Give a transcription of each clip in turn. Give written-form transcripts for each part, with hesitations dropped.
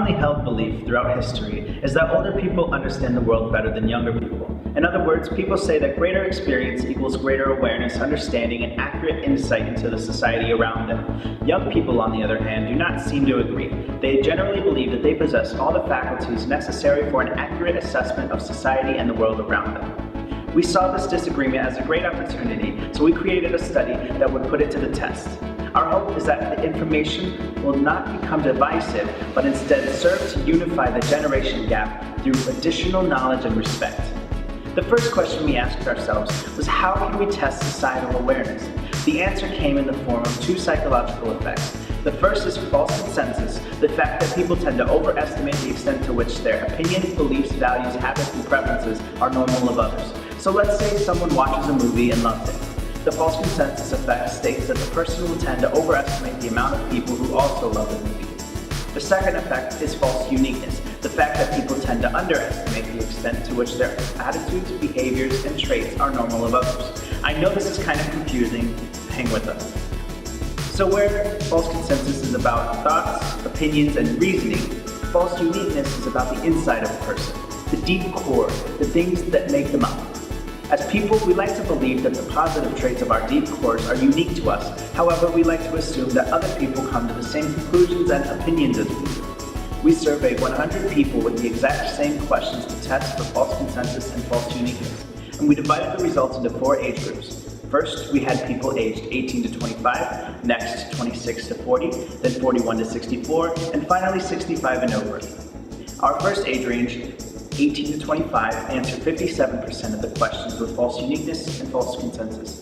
commonly held belief throughout history is that older people understand the world better than younger people. In other words, people say that greater experience equals greater awareness, understanding, and accurate insight into the society around them. Young people, on the other hand, do not seem to agree. They generally believe that they possess all the faculties necessary for an accurate assessment of society and the world around them. We saw this disagreement as a great opportunity, so we created a study that would put it to the test. Our hope is that the information will not become divisive, but instead serve to unify the generation gap through additional knowledge and respect. The first question we asked ourselves was, how can we test societal awareness? The answer came in the form of two psychological effects. The first is false consensus, the fact that people tend to overestimate the extent to which their opinions, beliefs, values, habits, and preferences are normal of others. So let's say someone watches a movie and loves it. The false consensus effect states that the person will tend to overestimate the amount of people who also love the movie. The second effect is false uniqueness, the fact that people tend to underestimate the extent to which their attitudes, behaviors, and traits are normal of others. I know this is kind of confusing. Hang with us. So where false consensus is about thoughts, opinions, and reasoning, false uniqueness is about the inside of a person, the deep core, the things that make them up. As people, we like to believe that the positive traits of our deep cores are unique to us. However, we like to assume that other people come to the same conclusions and opinions as we do. We surveyed 100 people with the exact same questions to test for false consensus and false uniqueness, and we divided the results into 4 age groups. First, we had people aged 18 to 25, next 26 to 40, then 41 to 64, and finally 65 and over. Our first age range, 18 to 25, answered 57% of the questions with false uniqueness and false consensus.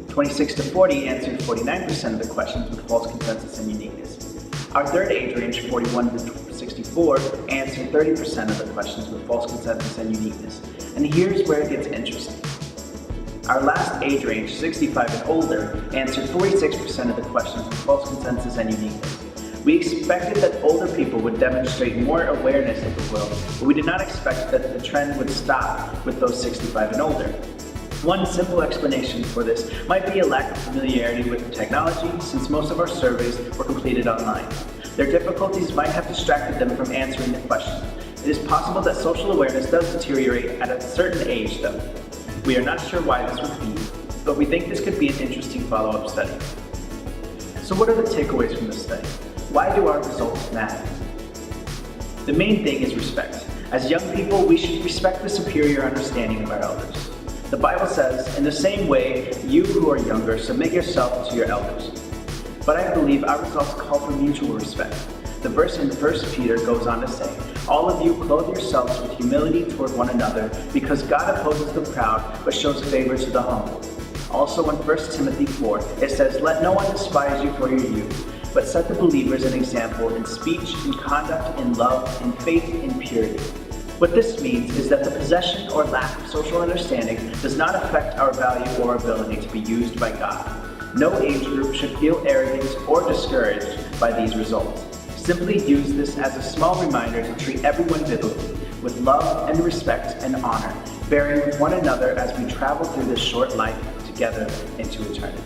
26 to 40 answered 49% of the questions with false consensus and uniqueness. Our third age range, 41 to 64, answered 30% of the questions with false consensus and uniqueness. And here's where it gets interesting. Our last age range, 65 and older, answered 46% of the questions with false consensus and uniqueness. We expected that older people would demonstrate more awareness of the world, but we did not expect that the trend would stop with those 65 and older. One simple explanation for this might be a lack of familiarity with technology, since most of our surveys were completed online. Their difficulties might have distracted them from answering the question. It is possible that social awareness does deteriorate at a certain age, though. We are not sure why this would be, but we think this could be an interesting follow-up study. So what are the takeaways from this study? Why do our results matter? The main thing is respect. As young people, we should respect the superior understanding of our elders. The Bible says, in the same way, you who are younger, submit yourself to your elders. But I believe our results call for mutual respect. The verse in 1 Peter goes on to say, all of you clothe yourselves with humility toward one another, because God opposes the proud, but shows favor to the humble. Also in 1 Timothy 4, it says, let no one despise you for your youth, but set the believers an example in speech, in conduct, in love, in faith, in purity. What this means is that the possession or lack of social understanding does not affect our value or ability to be used by God. No age group should feel arrogant or discouraged by these results. Simply use this as a small reminder to treat everyone biblically, with love and respect and honor, bearing with one another as we travel through this short life together into eternity.